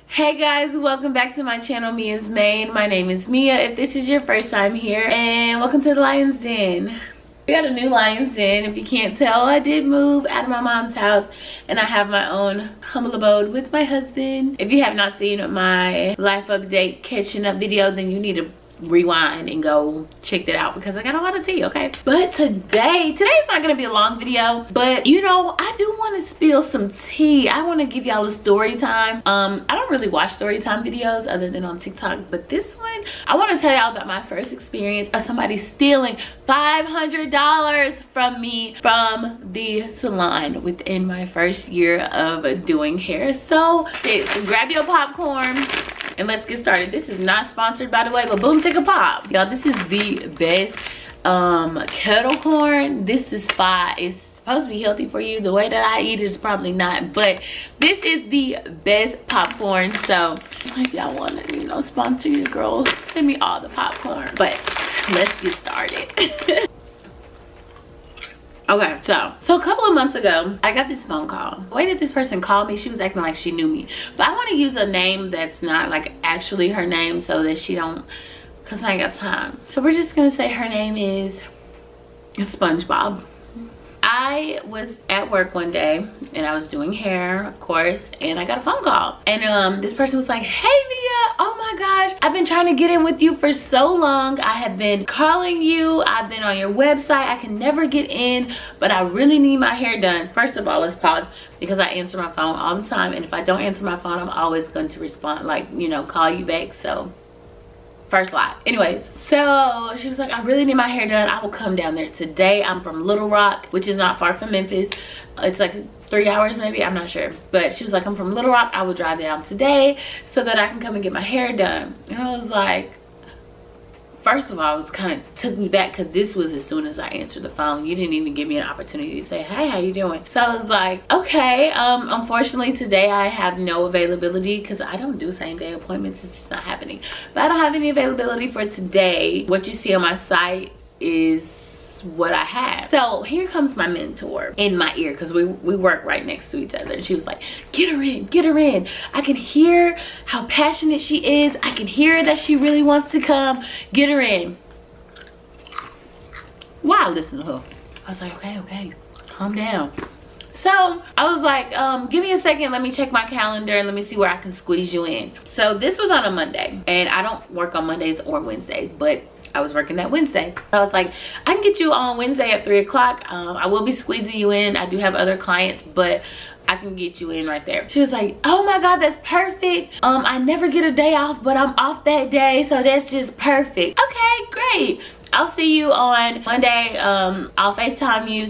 Hey guys, welcome back to my channel, Mia's Mane. My name is Mia if this is your first time here, and welcome to the Lion's Den. We got a new Lion's Den. If you can't tell, I did move out of my mom's house and I have my own humble abode with my husband. If you have not seen my life update catching up video, then you need to rewind and go check that out because I got a lot of tea, okay? But today's not gonna be a long video, but you know, I do want to spill some tea. I want to give y'all a story time. I don't really watch story time videos other than on TikTok, but this one I want to tell y'all about my first experience of somebody stealing $500 from me from the salon within my first year of doing hair. So grab your popcorn and let's get started. This is not sponsored, by the way, but boom chicka pop, y'all. This is the best kettle corn. This is fire. It's supposed to be healthy for you. The way that I eat it is probably not, but this is the best popcorn. So if y'all want to, you know, sponsor your girl, send me all the popcorn. But let's get started. Okay, so a couple of months ago, I got this phone call. The way that this person called me, she was acting like she knew me. But I want to use a name that's not like actually her name so that she don't, because I ain't got time. So we're just going to say her name is SpongeBob. I was at work one day and I was doing hair, of course, and I got a phone call. And this person was like, "Hey Mia, oh my gosh, I've been trying to get in with you for so long. I have been calling you. I've been on your website. I can never get in, but I really need my hair done." First of all, let's pause because I answer my phone all the time. And if I don't answer my phone, I'm always going to respond, like, you know, call you back. So first lie. Anyways, so she was like, "I really need my hair done. I will come down there today. I'm from Little Rock, which is not far from Memphis. It's like 3 hours maybe, I'm not sure." But she was like, "I'm from Little Rock. I will drive down today so that I can come and get my hair done." And I was like, first of all, it was kind of took me back because this was as soon as I answered the phone. You didn't even give me an opportunity to say, "Hey, how you doing?" So I was like, okay, unfortunately today I have no availability because I don't do same day appointments. It's just not happening. But I don't have any availability for today. What you see on my site is what I have. So here comes my mentor in my ear because we work right next to each other, and she was like, "Get her in, get her in. I can hear how passionate she is. I can hear that she really wants to come. Get her in." Wow, listen to her. I was like, okay, calm down. So I was like, give me a second, let me check my calendar and let me see where I can squeeze you in. So this was on a Monday, and I don't work on Mondays or Wednesdays, but I was working that Wednesday. So I was like, I can get you on Wednesday at 3 o'clock. I will be squeezing you in. I do have other clients, but I can get you in right there. She was like, "Oh my God, that's perfect. I never get a day off, but I'm off that day, so that's just perfect." Okay, great. I'll see you on Monday. I'll FaceTime you.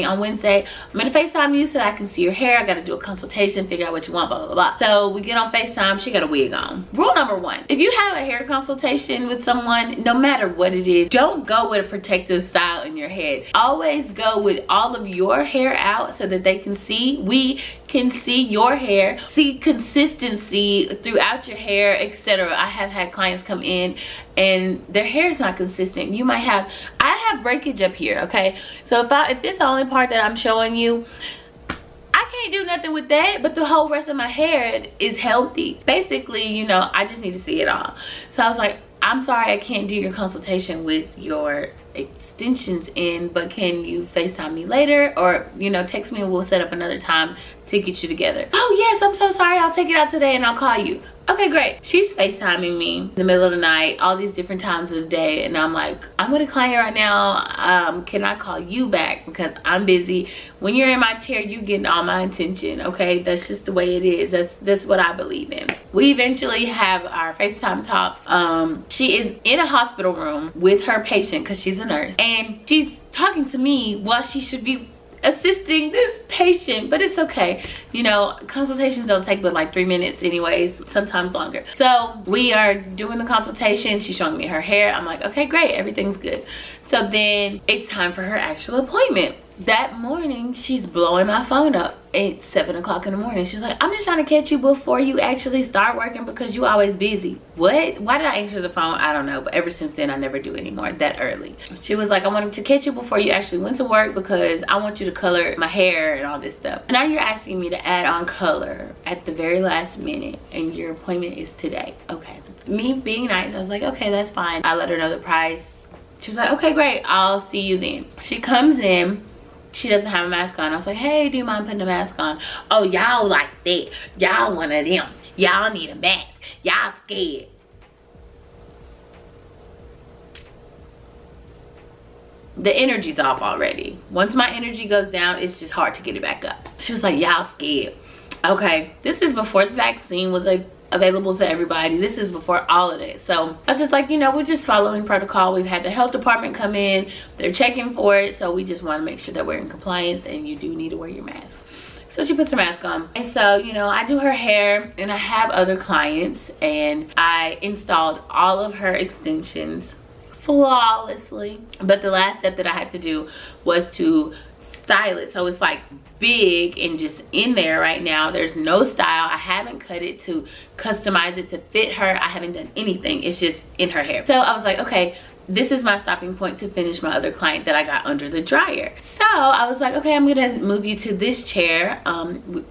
On Wednesday, I'm gonna FaceTime you so that I can see your hair. I gotta do a consultation, figure out what you want, blah, blah, blah. So we get on FaceTime, she got a wig on. Rule number one, if you have a hair consultation with someone, no matter what it is, don't go with a protective style in your head. Always go with all of your hair out so that they can see, we can see your hair, see consistency throughout your hair, etc. I have had clients come in and their hair is not consistent. You might have, I have breakage up here, okay? So if this is the only part that I'm showing you, I can't do nothing with that, but the whole rest of my hair is healthy. Basically, you know, I just need to see it all. So I was like, "I'm sorry, I can't do your consultation with your extensions in, but can you FaceTime me later, or, you know, text me and we'll set up another time to get you together." "Oh yes, I'm so sorry, I'll take it out today and I'll call you." Okay, great. She's FaceTiming me in the middle of the night, all these different times of the day, and I'm like, "I'm with a client right now. Can I call you back because I'm busy?" When you're in my chair, you getting all my attention, okay? That's just the way it is. That's what I believe in. We eventually have our FaceTime talk. She is in a hospital room with her patient because she's a nurse, and she's talking to me while she should be assisting this patient, but it's okay. You know, consultations don't take but like 3 minutes anyways, sometimes longer. So we are doing the consultation. She's showing me her hair. I'm like, okay, great, everything's good. So then it's time for her actual appointment. that morning, she's blowing my phone up at 7 o'clock in the morning. She's like, I'm just trying to catch you before you actually start working because you always busy. What? Why did I answer the phone? I don't know. But ever since then, I never do anymore that early. She was like, I wanted to catch you before you actually went to work because I want you to color my hair and all this stuff. And now you're asking me to add on color at the very last minute and your appointment is today. Okay. Me being nice, I was like, okay, that's fine. I let her know the price. She was like, okay, great. I'll see you then. She comes in. She doesn't have a mask on. I was like, hey, do you mind putting a mask on? Oh, y'all like that. Y'all one of them. Y'all need a mask. Y'all scared. The energy's off already. Once my energy goes down, it's just hard to get it back up. She was like, y'all scared. Okay, this is before the vaccine was available to everybody. This is before all of that. So I was just like, you know, we're just following protocol. We've had the health department come in. They're checking for it. So we just want to make sure that we're in compliance and you do need to wear your mask. So she puts her mask on. And so, you know, I do her hair and I have other clients and I installed all of her extensions flawlessly. But the last step that I had to do was to style it. So it's like big and just in there right now. There's no style. I haven't cut it to customize it to fit her. I haven't done anything. It's just in her hair. So I was like, okay, this is my stopping point to finish my other client that I got under the dryer. So I was like, okay, I'm gonna move you to this chair.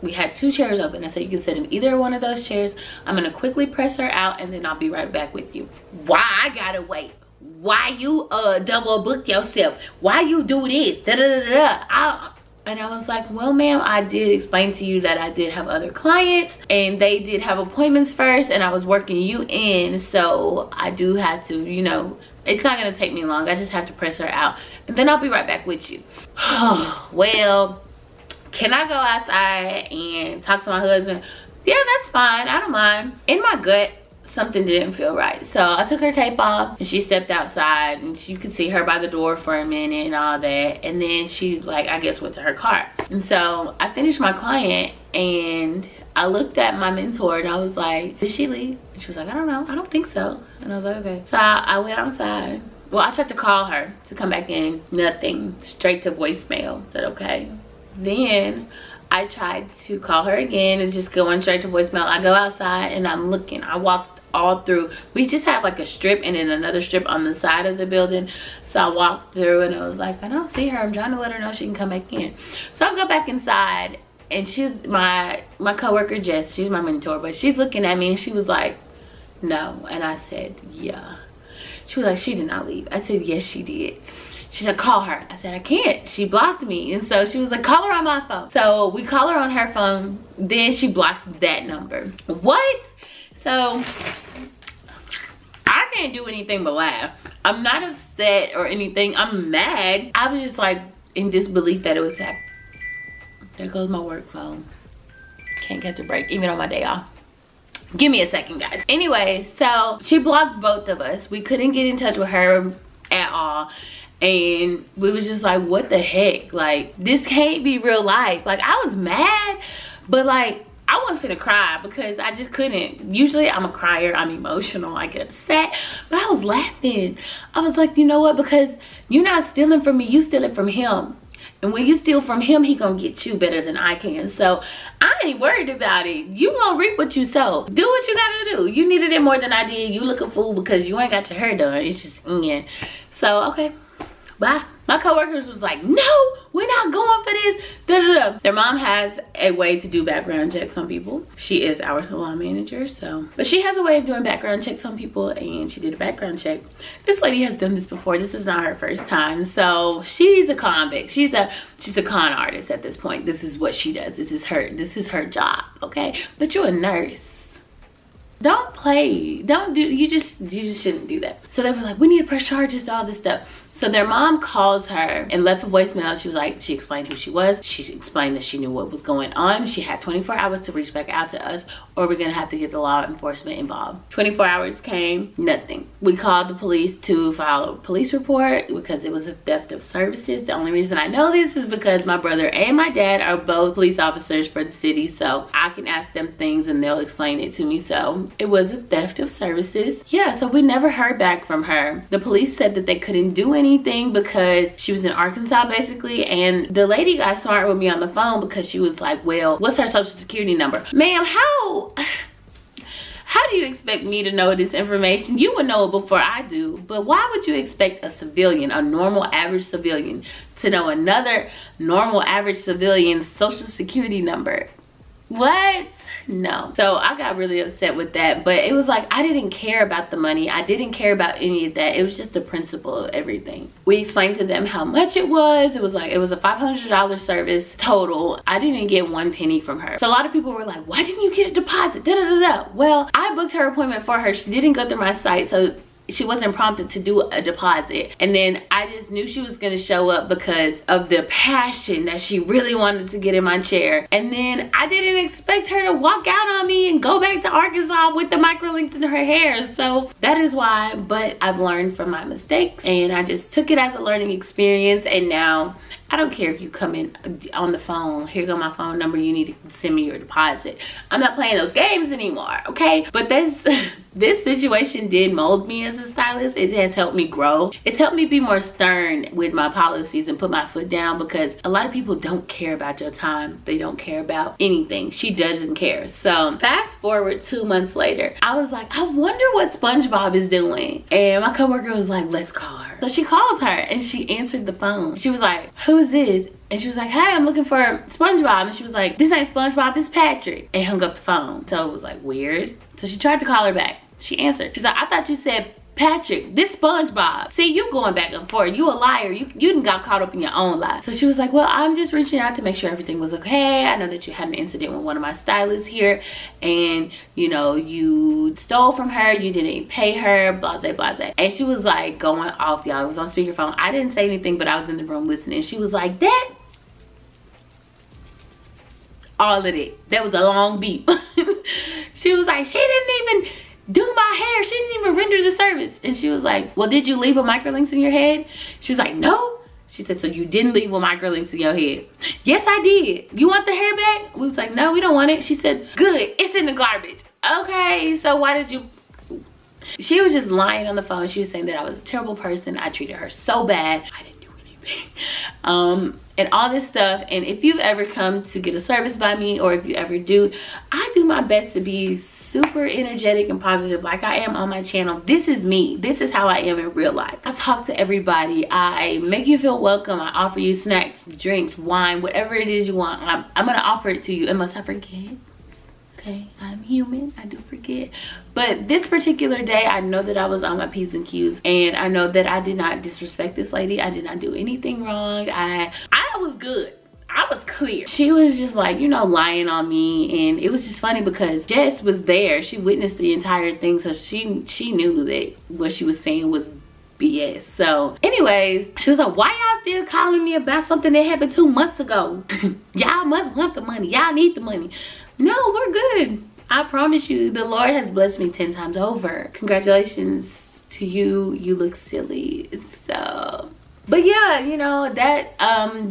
We had 2 chairs open. I said you can sit in either one of those chairs. I'm gonna quickly press her out and then I'll be right back with you. Why I gotta wait? Why you double book yourself? Why you do this? Da da da da. And I was like, well, ma'am, I did explain to you that I did have other clients and they did have appointments first and I was working you in. So I do have to, you know, it's not going to take me long. I just have to press her out and then I'll be right back with you. Well, can I go outside and talk to my husband? Yeah, that's fine. I don't mind. In my gut, something didn't feel right. So I took her cape off and she stepped outside and you could see her by the door for a minute and all that. And then she, like, I guess went to her car. And so I finished my client and I looked at my mentor and I was like, did she leave? And she was like, I don't know. I don't think so. And I was like, okay. So I went outside. Well, I tried to call her to come back in. Nothing. Straight to voicemail. I said, okay. Then I tried to call her again and just going straight to voicemail. I go outside and I'm looking. I walked all through. We just have like a strip and then another strip on the side of the building. So I walked through and I was like, I don't see her. I'm trying to let her know she can come back in. So I go back inside and she's my coworker Jess. She's my mentor, but she's looking at me and she was like, no. And I said, yeah. She was like, she did not leave. I said, yes, she did. She said, call her. I said, I can't. She blocked me. And so she was like, call her on my phone. So we call her on her phone. Then she blocks that number. What? So I can't do anything but laugh. I'm not upset or anything. I'm mad. I was just like in disbelief that it was happening. There goes my work phone. Can't catch a break even on my day off. Give me a second, guys. Anyway, so she blocked both of us. We couldn't get in touch with her at all. And we was just like, what the heck? Like, this can't be real life. Like, I was mad, but like, I wasn't finna cry because I just couldn't. Usually I'm a crier, I'm emotional, I get upset, but I was laughing. I was like, you know what? Because you're not stealing from me, you stealing from him. And when you steal from him, he gonna get you better than I can. So I ain't worried about it. You gonna reap what you sow. Do what you gotta do. You needed it more than I did. You look a fool because you ain't got your hair done. It's just, yeah. So, okay, bye. My coworkers was like, no, we're not going for this. Da, da, da. Their mom has a way to do background checks on people. She is our salon manager, so. But she has a way of doing background checks on people, and she did a background check. This lady has done this before. This is not her first time. So she's a convict. She's a con artist at this point. This is what she does. This is her job, okay? But you're a nurse. Don't play. Don't do, you just shouldn't do that. So they were like, we need to press charges, all this stuff. So their mom calls her and left a voicemail. She was like, she explained who she was. She explained that she knew what was going on. She had 24 hours to reach back out to us, or we're gonna have to get the law enforcement involved. 24 hours came, nothing. We called the police to file a police report because it was a theft of services. The only reason I know this is because my brother and my dad are both police officers for the city, so I can ask them things and they'll explain it to me. So it was a theft of services. Yeah, so we never heard back from her. The police said that they couldn't do anything because she was in Arkansas basically, and the lady got smart with me on the phone because she was like, well, what's her social security number? Ma'am, how do you expect me to know this information? You would know it before I do, but why would you expect a civilian, a normal average civilian, to know another normal average civilian's social security number? What? No. So I got really upset with that, but it was like, I didn't care about the money. I didn't care about any of that. It was just the principle of everything. We explained to them how much it was. It was like, it was a $500 service total. I didn't get 1 penny from her. So a lot of people were like, why didn't you get a deposit? Da, da, da, da. Well, I booked her appointment for her. She didn't go through my site, so she wasn't prompted to do a deposit. And then I just knew she was gonna show up because of the passion that she really wanted to get in my chair. And then I didn't expect her to walk out on me and go back to Arkansas with the microlinks in her hair. So that is why, but I've learned from my mistakes and I just took it as a learning experience. And now I don't care if you come in on the phone, here go my phone number, you need to send me your deposit. I'm not playing those games anymore, okay? But this situation did mold me as a stylist. It has helped me grow. It's helped me be more stern with my policies and put my foot down, because a lot of people don't care about your time. They don't care about anything. She doesn't care. So fast forward 2 months later, I was like, I wonder what SpongeBob is doing. And my coworker was like, let's call her. So she calls her and she answered the phone. She was like, who is this? And she was like, hey, I'm looking for SpongeBob. And she was like, this ain't SpongeBob, this Patrick. And hung up the phone. So it was like weird. So she tried to call her back. She answered. She's like, I thought you said Patrick, this SpongeBob. See, you going back and forth. You a liar. You done got caught up in your own lie. So she was like, well, I'm just reaching out to make sure everything was okay. I know that you had an incident with one of my stylists here, and you know, you stole from her, you didn't pay her, blase blase. And she was like going off, y'all. It was on speakerphone. I didn't say anything, but I was in the room listening. She was like, that all of it. That was a long beep. She was like, she didn't even do my hair. She didn't even render the service. And she was like, well, did you leave with microlinks in your head? She was like, no. She said, so you didn't leave with microlinks in your head? Yes, I did. You want the hair back? We was like, no, we don't want it. She said, good, it's in the garbage. Okay, so why did you? She was just lying on the phone. She was saying that I was a terrible person. I treated her so bad. I didn't do anything. And all this stuff. And if you've ever come to get a service by me, or if you ever do, I do my best to be super energetic and positive like I am on my channel. This is me. This is how I am in real life. I talk to everybody. I make you feel welcome. I offer you snacks, drinks, wine, whatever it is you want. I'm gonna offer it to you unless I forget. Okay, I'm human. I do forget. But this particular day, I know that I was on my P's and Q's, and I know that I did not disrespect this lady. I did not do anything wrong. I was good. I was clear. She was just like, you know, lying on me. And it was just funny because Jess was there. She witnessed the entire thing, so she knew that what she was saying was BS. So anyways, she was like, why y'all still calling me about something that happened 2 months ago? Y'all must want the money. Y'all need the money. No, we're good. I promise you, the Lord has blessed me 10 times over. Congratulations to you. You look silly. So, but yeah, you know, that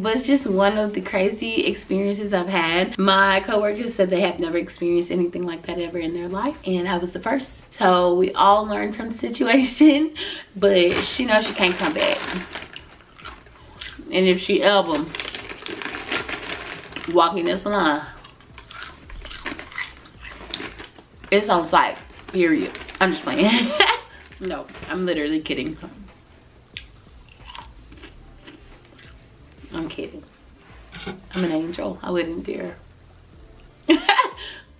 was just one of the crazy experiences I've had. My coworkers said they have never experienced anything like that ever in their life, and I was the first. So we all learned from the situation, but she knows she can't come back. And if she ever walk in this salon, it's on site, period. I'm just playing. No, I'm literally kidding. I'm kidding. I'm an angel. I wouldn't dare.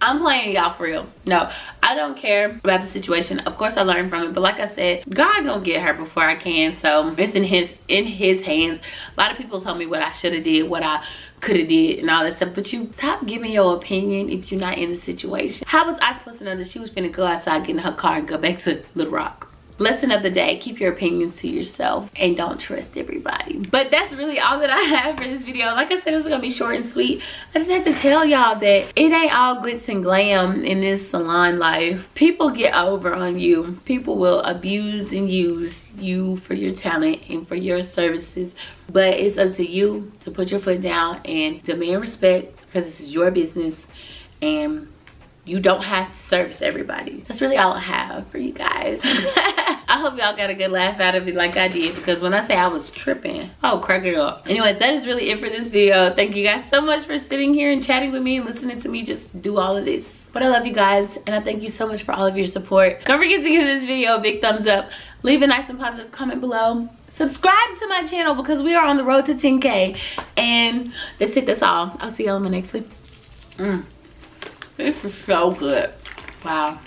I'm playing, y'all, for real. No, I don't care about the situation. Of course I learned from it, but like I said, God gonna get her before I can. So it's in his hands. A lot of people told me what I should have did, what I could have did, and all that stuff, but you stop giving your opinion if you're not in the situation. How was I supposed to know that she was finna go outside, get in her car, and go back to Little Rock? Lesson of the day: keep your opinions to yourself and don't trust everybody. But that's really all that I have for this video. Like I said, it was gonna be short and sweet. I just have to tell y'all that it ain't all glitz and glam in this salon life. People get over on you. People will abuse and use you for your talent and for your services, but it's up to you to put your foot down and demand respect, because this is your business and you don't have to service everybody. That's really all I have for you guys. I hope y'all got a good laugh out of it like I did, because when I say I was tripping, oh, crack it up. Anyway, that is really it for this video. Thank you guys so much for sitting here and chatting with me and listening to me just do all of this. But I love you guys, and I thank you so much for all of your support. Don't forget to give this video a big thumbs up. Leave a nice and positive comment below. Subscribe to my channel because we are on the road to 10K. And that's it, that's all. I'll see y'all in my next one. This is so good. Wow.